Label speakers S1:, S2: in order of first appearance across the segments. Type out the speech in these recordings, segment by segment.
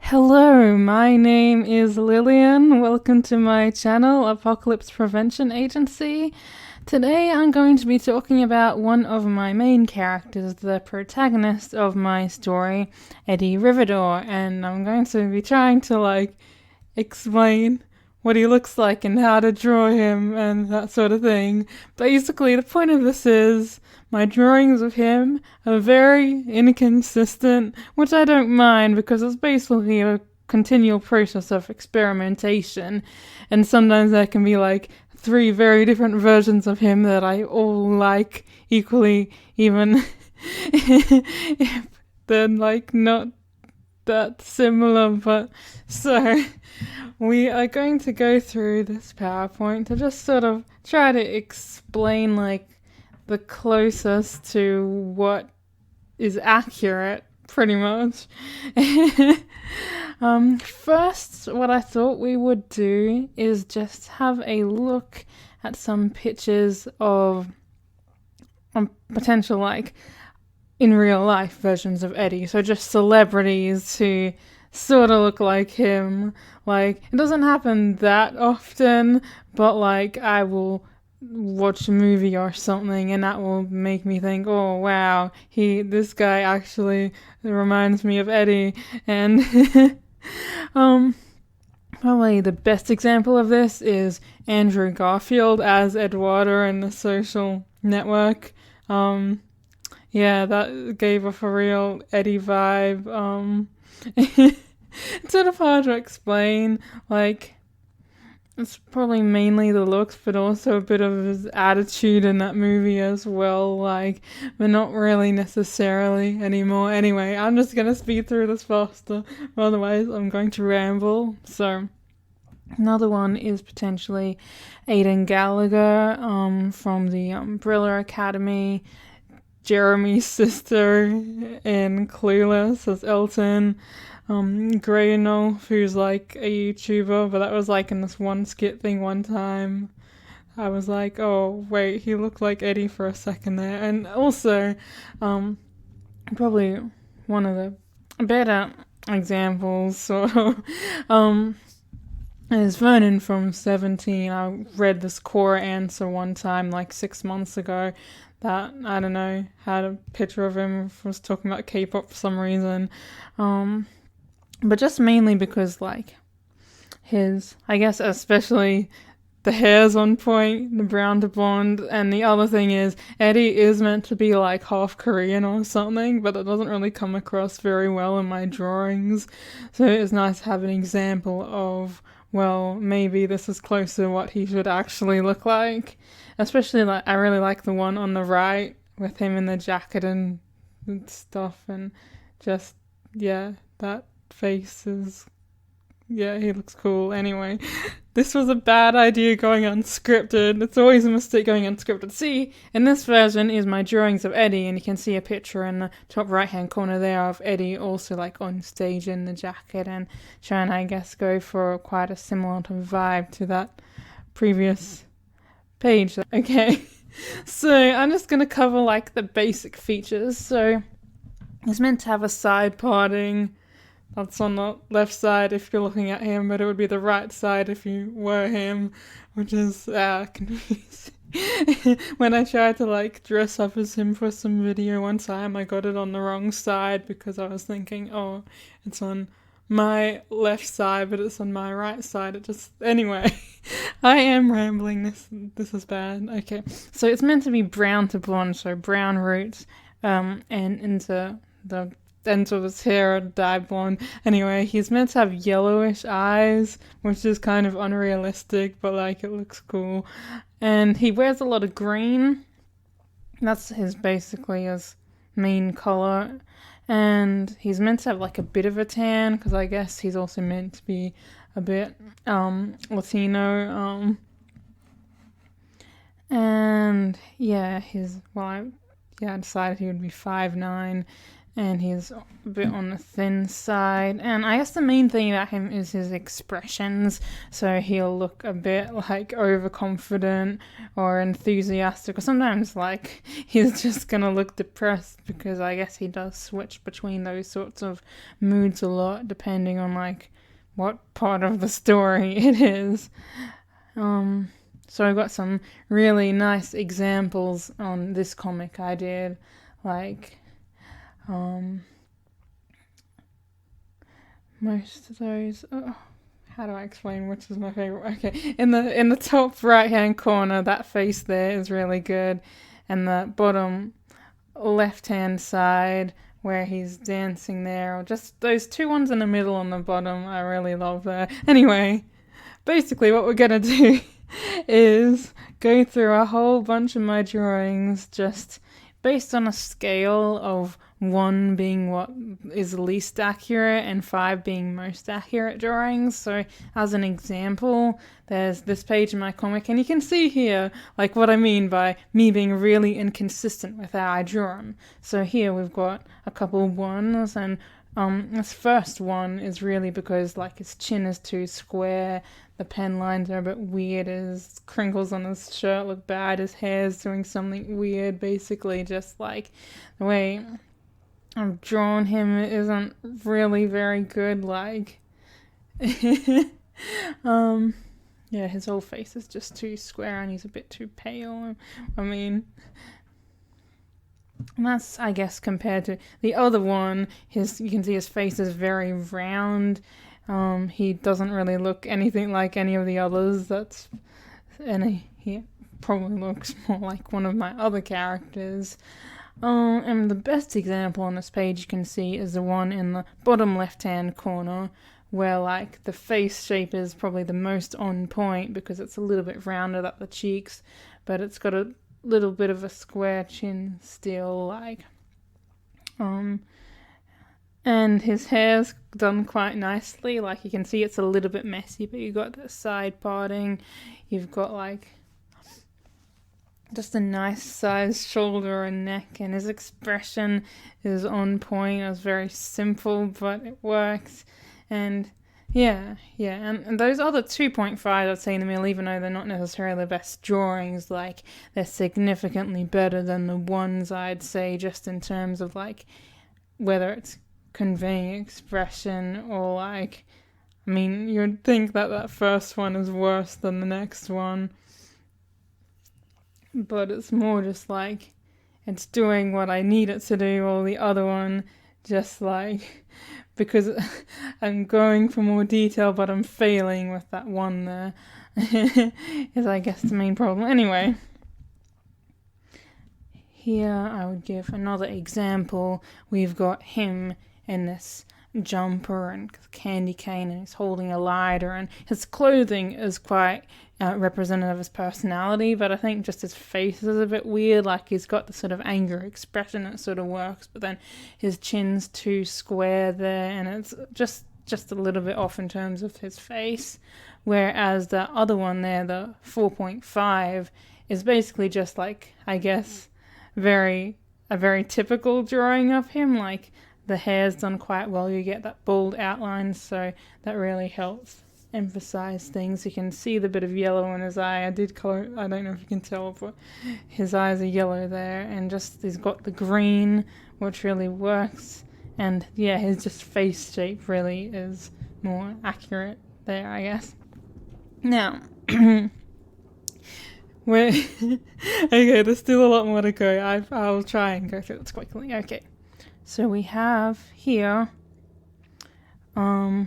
S1: Hello, my name is Lillian. Welcome to my channel, Apocalypse Prevention Agency. Today I'm going to be talking about one of my main characters, the protagonist of my story, Eddie Riverdor, and I'm going to be trying to explain what he looks like and how to draw him and that sort of thing. Basically, the point of this is my drawings of him are very inconsistent, which I don't mind because it's basically a continual process of experimentation, and sometimes there can be three very different versions of him that I all like equally, even if they're not that similar. But so we are going to go through this PowerPoint to just sort of try to explain the closest to what is accurate, pretty much. First, what I thought we would do is just have a look at some pictures of potential in real life versions of Eddie. So just celebrities who sort of look like him. It doesn't happen that often, but I will watch a movie or something and that will make me think, oh wow, this guy actually reminds me of Eddie. And probably the best example of this is Andrew Garfield as Eduardo in The Social Network. Yeah, that gave off a real Eddie vibe. It's sort of hard to explain. It's probably mainly the looks, but also a bit of his attitude in that movie as well. But not really necessarily anymore. Anyway, I'm just gonna speed through this faster, otherwise I'm going to ramble. So, another one is potentially Aidan Gallagher, from the Umbrella Academy. Jeremy's sister in Clueless as Elton. Grayno, who's a YouTuber, but that was in this one skit thing one time. I was like, oh wait, he looked like Eddie for a second there. And also, probably one of the better examples, sort of, is Vernon from 17. I read this Quora answer one time, 6 months ago, that, I don't know, had a picture of him, was talking about K-pop for some reason. But just mainly because, his, I guess, especially the hair's on point, the brown to blonde, and the other thing is, Eddie is meant to be half Korean or something, but it doesn't really come across very well in my drawings. So it's nice to have an example of, well, maybe this is close to what he should actually look like. Especially, I really like the one on the right with him in the jacket and stuff, and just, yeah, that face is, yeah, he looks cool. Anyway, this was a bad idea going unscripted. It's always a mistake going unscripted. See, in this version is my drawings of Eddie, and you can see a picture in the top right hand corner there of Eddie also on stage in the jacket and trying, I guess, go for quite a similar vibe to that previous page. Okay, so I'm just gonna cover the basic features. So it's meant to have a side parting. That's on the left side if you're looking at him, but it would be the right side if you were him, which is confusing. When I tried to dress up as him for some video one time, I got it on the wrong side because I was thinking, oh, it's on my left side, but it's on my right side. It just, anyway, I am rambling. This is bad. Okay, so it's meant to be brown to blonde, so brown roots, and into the ends of his hair are dyed blonde. Anyway, he's meant to have yellowish eyes, which is kind of unrealistic, but it looks cool. And he wears a lot of green. That's basically his main color. And he's meant to have a bit of a tan, because I guess he's also meant to be a bit Latino. And yeah, I decided he would be 5'9", and he's a bit on the thin side. And I guess the main thing about him is his expressions. So he'll look a bit like overconfident or enthusiastic, or sometimes like he's just gonna look depressed, because I guess he does switch between those sorts of moods a lot depending on like what part of the story it is. So I've got some really nice examples on this comic I did, like most of those. Oh, how do I explain which is my favorite? Okay, in the top right hand corner, that face there is really good, and the bottom left hand side where he's dancing there, or just those two ones in the middle on the bottom, I really love that. Anyway, basically what we're gonna do is go through a whole bunch of my drawings just based on a scale of 1 being what is least accurate and 5 being most accurate drawings. So as an example, there's this page in my comic, and you can see here like what I mean by me being really inconsistent with how I draw them. So here we've got a couple ones, and this first one is really because like his chin is too square, the pen lines are a bit weird, his crinkles on his shirt look bad, his hair's doing something weird, basically just like the way I've drawn him isn't really very good, like yeah, his whole face is just too square and he's a bit too pale. I mean, and that's, I guess, compared to the other one, you can see his face is very round. He doesn't really look anything like any of the others. He probably looks more like one of my other characters. And the best example on this page you can see is the one in the bottom left-hand corner, where like the face shape is probably the most on point because it's a little bit rounded up the cheeks, but it's got a little bit of a square chin still, like and his hair's done quite nicely. Like you can see it's a little bit messy, but you've got the side parting, you've got like just a nice sized shoulder and neck, and his expression is on point. It's very simple, but it works. And and those other 2.5 I'd say in the middle, even though they're not necessarily the best drawings, like they're significantly better than the ones I'd say, just in terms of like whether it's conveying expression or like, I mean, you'd think that first one is worse than the next one, but it's more just like it's doing what I need it to do, or the other one just like because I'm going for more detail but I'm failing with that one there is I guess the main problem. Anyway, here I would give another example. We've got him in this jumper and candy cane, and he's holding a lighter, and his clothing is quite representative of his personality, but I think just his face is a bit weird. Like he's got the sort of anger expression that sort of works, but then his chin's too square there, and it's just a little bit off in terms of his face. Whereas the other one there, the 4.5, is basically just like, I guess, a very typical drawing of him. Like the hair's done quite well, you get that bold outline, so that really helps emphasize things. You can see the bit of yellow in his eye. I did color, I don't know if you can tell, but his eyes are yellow there, and just he's got the green, which really works. And yeah, his just face shape really is more accurate there, I guess. Now we're okay, there's still a lot more to go. I'll try and go through this quickly. Okay, so we have here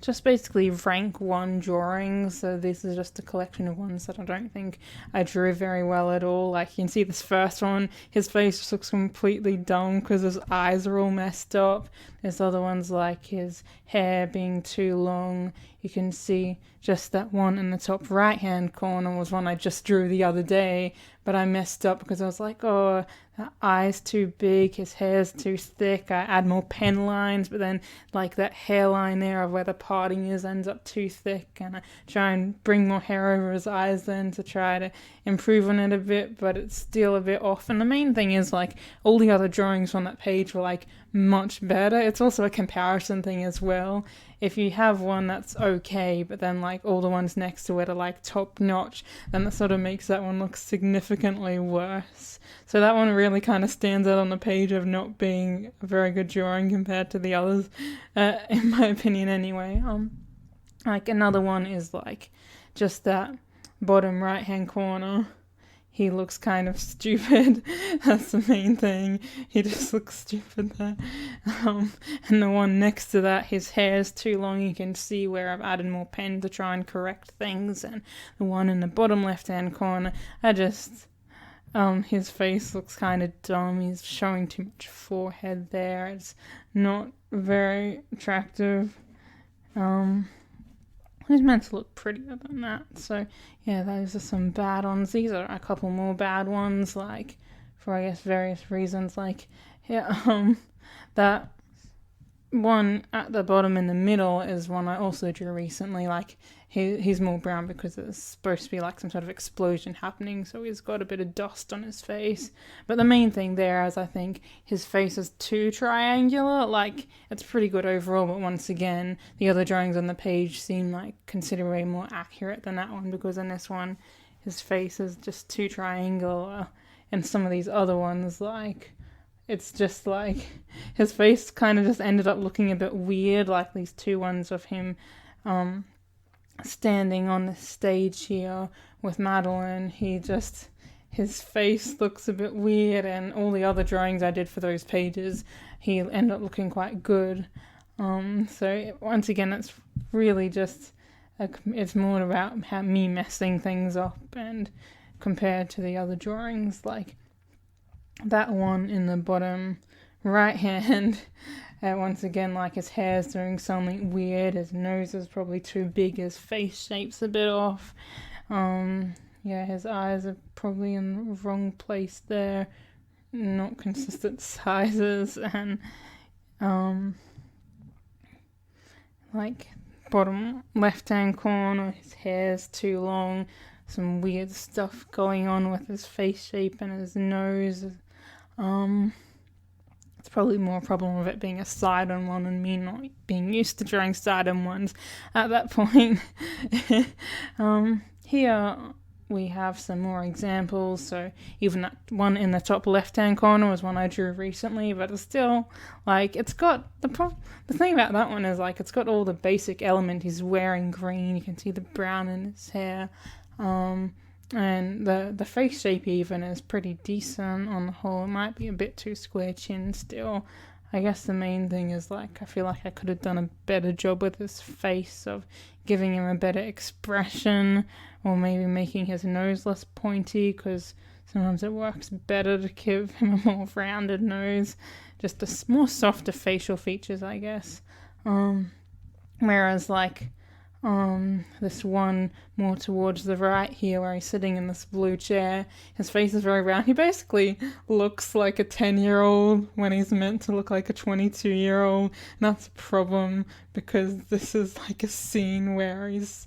S1: just basically rank 1 drawings. So this is just a collection of ones that I don't think I drew very well at all. Like you can see this first one, his face just looks completely dumb because his eyes are all messed up. There's other ones like his hair being too long. You can see just that one in the top right hand corner was one I just drew the other day, but I messed up because I was like, oh, that eye's too big, his hair's too thick. I add more pen lines, but then like that hairline there of where the parting is ends up too thick, and I try and bring more hair over his eyes then to try to improve on it a bit, but it's still a bit off. And the main thing is like all the other drawings on that page were like much better. It's also a comparison thing as well. If you have one that's okay, but then like all the ones next to it are like top notch, then that sort of makes that one look significantly worse. So that one really kind of stands out on the page of not being a very good drawing compared to the others, in my opinion anyway. Like another one is like just that bottom right hand corner. He looks kind of stupid. That's the main thing. He just looks stupid there. And the one next to that, his hair is too long. You can see where I've added more pen to try and correct things. And the one in the bottom left-hand corner, his face looks kind of dumb. He's showing too much forehead there. It's not very attractive. He's meant to look prettier than that. So yeah, those are some bad ones. These are a couple more bad ones, like for I guess various reasons. Like that one at the bottom in the middle is one I also drew recently. Like he's more brown because it's supposed to be like some sort of explosion happening, so he's got a bit of dust on his face. But the main thing there is I think his face is too triangular. Like it's pretty good overall, but once again the other drawings on the page seem like considerably more accurate than that one, because in this one his face is just too triangular, and some of these other ones like it's just like his face kind of just ended up looking a bit weird, like these two ones of him standing on the stage here with Madeline. His face looks a bit weird, and all the other drawings I did for those pages, he ended up looking quite good. So once again, it's really just, it's more about me messing things up, and compared to the other drawings, like that one in the bottom right hand, once again, like his hair's doing something weird, his nose is probably too big, his face shape's a bit off. Yeah, his eyes are probably in the wrong place there, not consistent sizes, and like bottom left hand corner, his hair's too long, some weird stuff going on with his face shape and his nose. It's probably more a problem of it being a side-on one and me not being used to drawing side-on ones at that point. Here we have some more examples. So even that one in the top left-hand corner was one I drew recently, but it's still like it's got the thing about that one is like it's got all the basic element. He's wearing green. You can see the brown in his hair. And the face shape even is pretty decent on the whole. It might be a bit too square chin still. I guess the main thing is like I feel like I could have done a better job with his face, of giving him a better expression, or maybe making his nose less pointy, because sometimes it works better to give him a more rounded nose, just a more softer facial features, I guess. Whereas like this one more towards the right here where he's sitting in this blue chair, his face is very round. He basically looks like a 10-year-old when he's meant to look like a 22-year-old, and that's a problem because this is like a scene where he's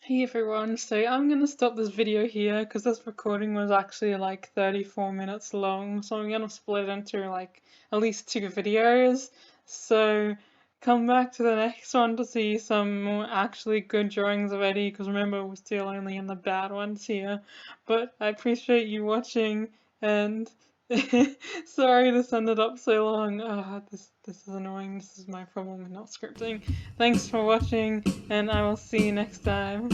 S1: Hey everyone, so I'm gonna stop this video here because this recording was actually like 34 minutes long, so I'm gonna split it into like at least 2 videos. So come back to the next one to see some more actually good drawings of Eddie, because remember we're still only in the bad ones here. But I appreciate you watching, and sorry this ended up so long. This is annoying. This is my problem with not scripting. Thanks for watching, and I will see you next time.